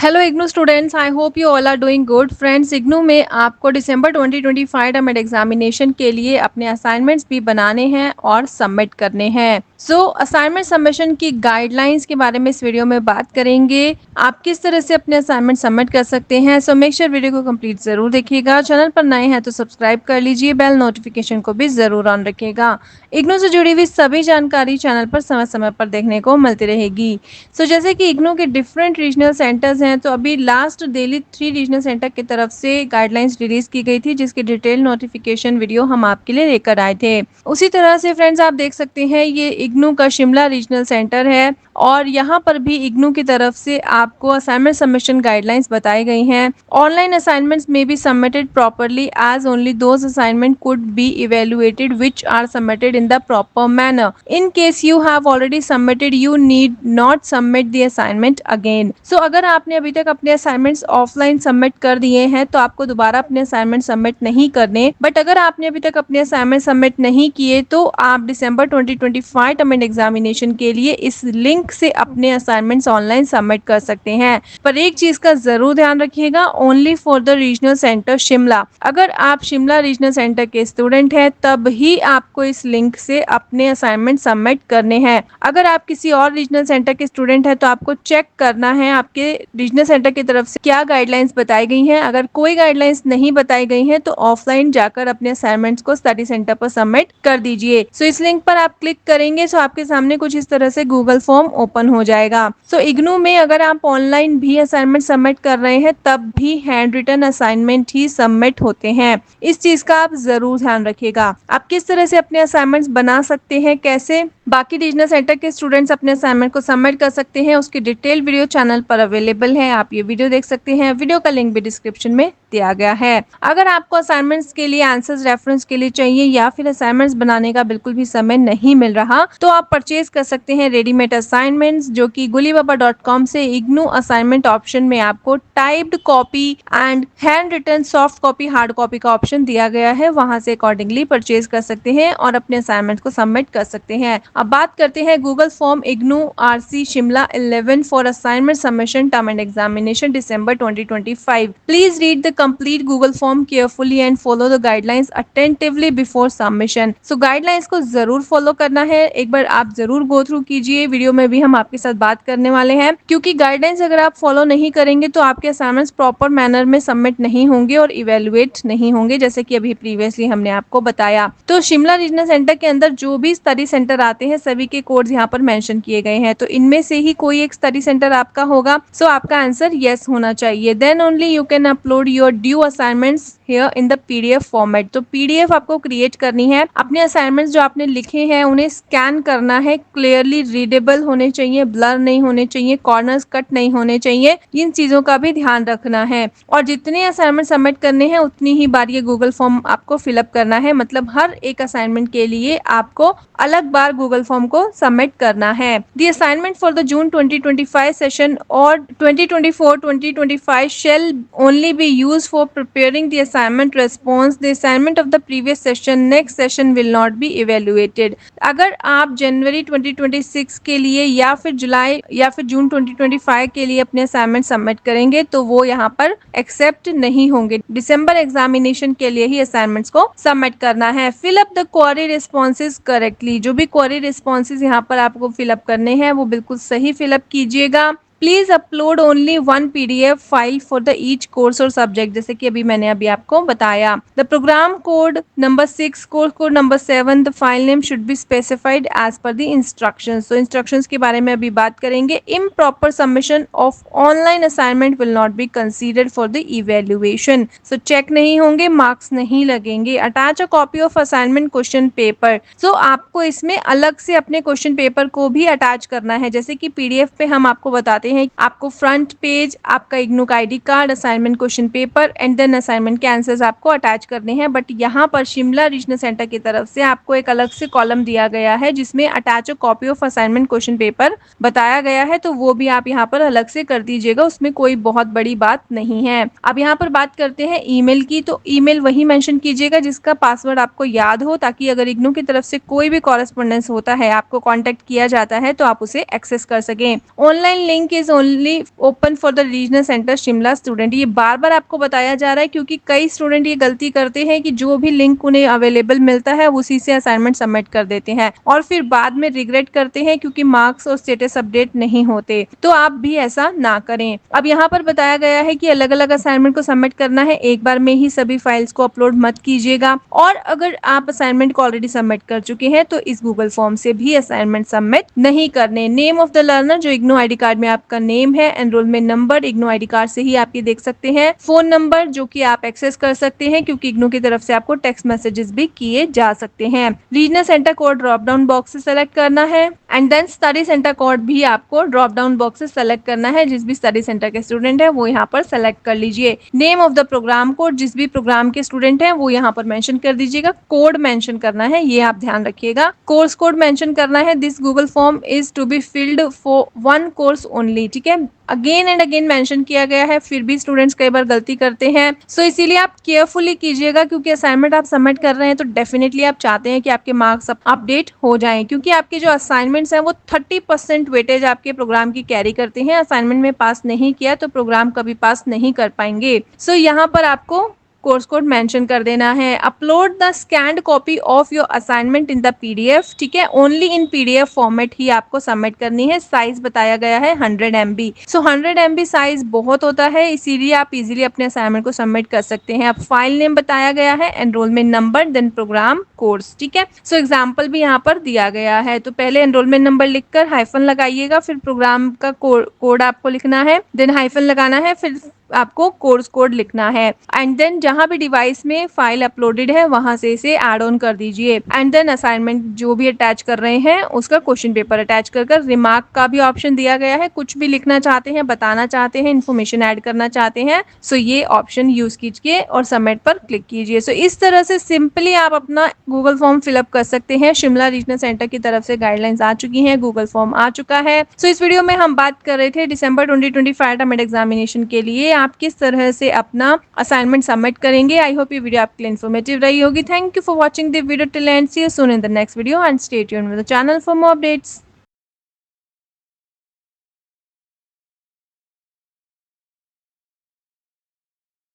Hello IGNOU students, I hope you all are doing good. Friends, IGNOU में आपको दिसंबर 2025 term examination के लिए अपने असाइनमेंट्स भी बनाने हैं और सबमिट करने हैं। असाइनमेंट सबमिशन की गाइडलाइंस के बारे में इस वीडियो में बात करेंगे। आप किस तरह से अपने असाइनमेंट सबमिट कर सकते हैं। मेक श्योर वीडियो को कंप्लीट जरूर देखिएगा। चैनल पर नए हैं तो सब्सक्राइब कर लीजिए, बेल नोटिफिकेशन को भी जरूर ऑन रखिएगा। इग्नू से जुड़ी हुई सभी जानकारी चैनल पर समय समय पर देखने को मिलती रहेगी। जैसे कि इग्नू के डिफरेंट रीजनल सेंटर्स हैं, तो अभी लास्ट दिल्ली 3 रीजनल सेंटर की तरफ से गाइडलाइंस रिलीज की गई थी, जिसकी डिटेल नोटिफिकेशन वीडियो हम आपके लिए लेकर आए थे। उसी तरह से फ्रेंड्स, आप देख सकते हैं ये इग्नू का शिमला रीजनल सेंटर है और यहाँ पर भी इग्नू की तरफ से आपको असाइनमेंट सबमिशन गाइडलाइंस बताई गई हैं। ऑनलाइन असाइनमेंट्स में be submitted properly as only those assignment could be evaluated which are submitted in the proper manner. In case you have already submitted, you need not submit the assignment again. अगर आपने अभी तक अपने assignments offline submit कर दिए हैं तो आपको दोबारा अपने असाइनमेंट सबमिट नहीं करने। बट अगर आपने अभी तक अपने असाइनमेंट सबमिट नहीं किए तो आप दिसंबर 2025 टर्म एग्जामिनेशन के लिए इस लिंक से अपने असाइनमेंट्स ऑनलाइन सबमिट कर सकते हैं। पर एक चीज का जरूर ध्यान रखिएगा, only for the regional centre Shimla. अगर आप शिमला रीजनल सेंटर के स्टूडेंट हैं तब ही आपको इस लिंक से अपने असाइनमेंट सबमिट करने हैं। अगर आप किसी और रीजनल सेंटर के स्टूडेंट हैं तो आपको चेक करना है आपके रीजनल सेंटर की तरफ से क्या गाइडलाइंस बताई गई हैं। अगर कोई गाइडलाइंस नहीं बताई गई हैं तो ऑफलाइन जाकर अपने असाइनमेंट्स को स्टडी सेंटर पर सबमिट कर दीजिए। इस लिंक पर आप क्लिक करेंगे तो आपके सामने कुछ इस तरह से गूगल फॉर्म ओपन हो जाएगा। इग्नू में अगर आप ऑनलाइन भी असाइनमेंट सबमिट कर रहे हैं तब भी हैंड रिटन असाइनमेंट ही सबमिट होते हैं। इस चीज का आप जरूर ध्यान रखिएगा। आप किस तरह से अपने असाइनमेंट्स बना सकते हैं, कैसे बाकी रीजनल सेंटर के स्टूडेंट्स अपने असाइनमेंट को सबमिट कर सकते हैं, उसकी डिटेल वीडियो चैनल पर अवेलेबल है। आप ये वीडियो देख सकते हैं। वीडियो का लिंक भी डिस्क्रिप्शन में दिया गया है। अगर आपको असाइनमेंट्स के लिए आंसर्स रेफरेंस के लिए चाहिए या फिर असाइनमेंट्स बनाने का बिल्कुल भी समय नहीं मिल रहा तो आप परचेज कर सकते हैं रेडीमेड असाइनमेंट्स, जो कि gulibaba.com से इग्नू असाइनमेंट ऑप्शन में आपको typed copy and handwritten soft copy, hard copy का ऑप्शन दिया गया है। वहां से अकॉर्डिंगली परचेज कर सकते हैं और अपने असाइनमेंट को सबमिट कर सकते हैं। अब बात करते हैं Google form IGNOU RC Shimla 11 for assignment submission term and examination December 2025। Please read the complete Google form carefully and follow the guidelines attentively before submission. Guidelines को जरूर फॉलो करना है। एक बार आप जरूर गो थ्रू कीजिए। वीडियो में भी हम आपके साथ बात करने वाले हैं, क्योंकि गाइडलाइंस अगर आप फॉलो नहीं करेंगे तो आपके असाइनमेंट्स प्रॉपर मैनर में सबमिट नहीं होंगे और इवेलुएट नहीं होंगे, जैसे कि अभी प्रीवियसली हमने आपको बताया। तो शिमला रीजनल सेंटर के अंदर जो भी स्टडी सेंटर आते हैं सभी के कोड्स यहाँ पर मेंशन किए गए हैं। तो इनमें से ही कोई एक स्टडी सेंटर आपका होगा। आपका आंसर यस होना चाहिए। Then only you can upload your due assignments here in the PDF format. तो पीडीएफ आपको क्रिएट करनी है। अपने असाइनमेंट्स जो आपने लिखे हैं उन्हें स्कैन करना है। क्लियरली रीडेबल होने चाहिए, ब्लर नहीं होने चाहिए, कॉर्नर्स कट नहीं होने चाहिए। इन चीजों का भी ध्यान रखना है। और जितने असाइनमेंट सबमिट करने हैं उतनी ही बार ये गूगल फॉर्म आपको फिलअप करना है। मतलब हर एक असाइनमेंट के लिए आपको अलग बार गूगल फॉर्म को सबमिट करना है। The assignment for the June 2025 session और 2024-2025 shall only be used for preparing the assignment response. The assignment of the previous session next session will not be evaluated. अगर आप जनवरी 2026 के लिए या फिर जुलाई या फिर जून 2025 के लिए अपने असाइनमेंट सबमिट करेंगे तो वो यहाँ पर एक्सेप्ट नहीं होंगे। दिसंबर एग्जामिनेशन के लिए ही असाइनमेंट्स को सबमिट करना है। Fill up the query responses correctly. जो भी क्वेरी रिस्पॉन्सेज यहाँ पर आपको फिलअप करने हैं वो बिल्कुल सही फिलअप कीजिएगा। Please upload only one PDF file for the each course और सब्जेक्ट, जैसे कि अभी मैंने आपको बताया। The programme code number 6, course code number 7, the file name should be specified as per the instructions. तो इंस्ट्रक्शंस के बारे में अभी बात करेंगे। Improper submission of online assignment will not be considered for the evaluation. Check नहीं होंगे, marks नहीं लगेंगे। Attach a copy of assignment question paper. आपको इसमें अलग से अपने क्वेश्चन पेपर को भी अटैच करना है। जैसे कि पीडीएफ पे हम आपको बताते हैं आपको फ्रंट पेज, आपका इग्नू का ID card, assignment question paper and then assignment के आंसर्स आपको अटैच करने हैं। बट यहाँ पर शिमला रीजनल सेंटर की तरफ से आपको एक अलग से कॉलम दिया गया है जिसमें attach a copy of assignment question paper बताया गया है। तो वो भी आप यहाँ पर अलग से कर दीजिएगा, उसमें कोई बहुत बड़ी बात नहीं है। अब यहाँ पर बात करते हैं ईमेल की। तो ईमेल वही मेंशन कीजिएगा जिसका पासवर्ड आपको याद हो, ताकि अगर इग्नू की तरफ से कोई भी कॉरेस्पॉन्डेंस होता है, आपको कांटेक्ट किया जाता है तो आप उसे एक्सेस कर सकें। Online link is only open for the regional centre Shimla student. ये बार बार आपको बताया जा रहा है क्योंकि कई स्टूडेंट ये गलती करते हैं कि जो भी लिंक उन्हें अवेलेबल मिलता है उसी से असाइनमेंट सबमिट कर देते हैं और फिर बाद में रिग्रेट करते हैं क्योंकि मार्क्स और स्टेटस अपडेट नहीं होते। तो आप भी ऐसा ना करें। अब यहाँ पर बताया गया है कि अलग अलग असाइनमेंट को सबमिट करना है, एक बार में ही सभी फाइल्स को अपलोड मत कीजिएगा। और अगर आप असाइनमेंट को ऑलरेडी सबमिट कर चुके हैं तो इस गूगल फॉर्म से भी असाइनमेंट सबमिट नहीं करने। नेम ऑफ द लर्नर जो इग्नू आईडी कार्ड में आपका नेम है, enrolment number IGNOU ID card से ही आप ये देख सकते हैं, फोन नंबर जो कि आप एक्सेस कर सकते हैं क्योंकि इग्नू की तरफ से आपको टेक्स्ट मैसेजेस भी किए जा सकते हैं। Regional centre code drop down box से सेलेक्ट करना है and then study centre code भी आपको ड्रॉप डाउन बॉक्स से सेलेक्ट करना है। जिस भी स्टडी सेंटर के स्टूडेंट है वो यहाँ पर सेलेक्ट कर लीजिए। Name of the programme code जिस भी प्रोग्राम के स्टूडेंट है वो यहाँ पर मेंशन कर दीजिएगा। कोड मेंशन करना है, ये आप ध्यान रखिएगा। कोर्स कोड मेंशन करना है। This Google form is to be filled for one course only. ठीक है, अगेन एंड अगेन मेंशन किया गया है, फिर भी स्टूडेंट्स कई बार गलती करते हैं। सो इसीलिए आप केयरफुली कीजिएगा क्योंकि असाइनमेंट आप सबमिट कर रहे हैं तो डेफिनेटली आप चाहते हैं कि आपके मार्क्स अपडेट हो जाएं क्योंकि आपके जो असाइनमेंट्स हैं वो 30% वेटेज आपके प्रोग्राम की कैरी करते हैं। असाइनमेंट में पास नहीं किया तो प्रोग्राम कभी पास नहीं कर पाएंगे। सो यहाँ पर आपको कोर्स कोड मेंशन कर देना है। Upload the scanned copy of your assignment in the PDF. ठीक है, ओनली इन पीडीएफ फॉर्मेट ही आपको सबमिट करनी है। साइज बताया गया है 100 MB। सो 100 MB साइज बहुत होता है, इसीलिए आप इजीली अपने असाइनमेंट को सबमिट कर सकते हैं। अब फाइल नेम बताया गया है, enrolment number, then programme course. ठीक है, सो एग्जाम्पल भी यहाँ पर दिया गया है। तो पहले एनरोलमेंट नंबर लिखकर हाइफन लगाइएगा, फिर प्रोग्राम का कोड आपको लिखना है, देन हाइफन लगाना है, फिर आपको कोर्स कोड लिखना है एंड देन जहां भी डिवाइस में फाइल अपलोडेड है वहां से इसे ऐड ऑन कर दीजिए एंड देन असाइनमेंट जो भी अटैच कर रहे हैं उसका क्वेश्चन पेपर अटैच कर रिमार्क का भी ऑप्शन दिया गया है। कुछ भी लिखना चाहते हैं, बताना चाहते हैं, इन्फॉर्मेशन ऐड करना चाहते हैं, सो ये ऑप्शन यूज कीजिए और सबमिट पर क्लिक कीजिए। सो इस तरह से सिंपली आप अपना गूगल फॉर्म फिलअप कर सकते हैं। शिमला रीजनल सेंटर की तरफ से गाइडलाइंस आ चुकी हैं, गूगल फॉर्म आ चुका है। सो इस वीडियो में हम बात कर रहे थे दिसंबर 2025 टर्म एग्जामिनेशन के लिए आप किस तरह से अपना असाइनमेंट सबमिट करेंगे। आई होप ये वीडियो आपके लिए इन्फॉर्मेटिव रही होगी। Thank you for watching the video till end see you soon in the next video and stay tuned with the channel for more updates.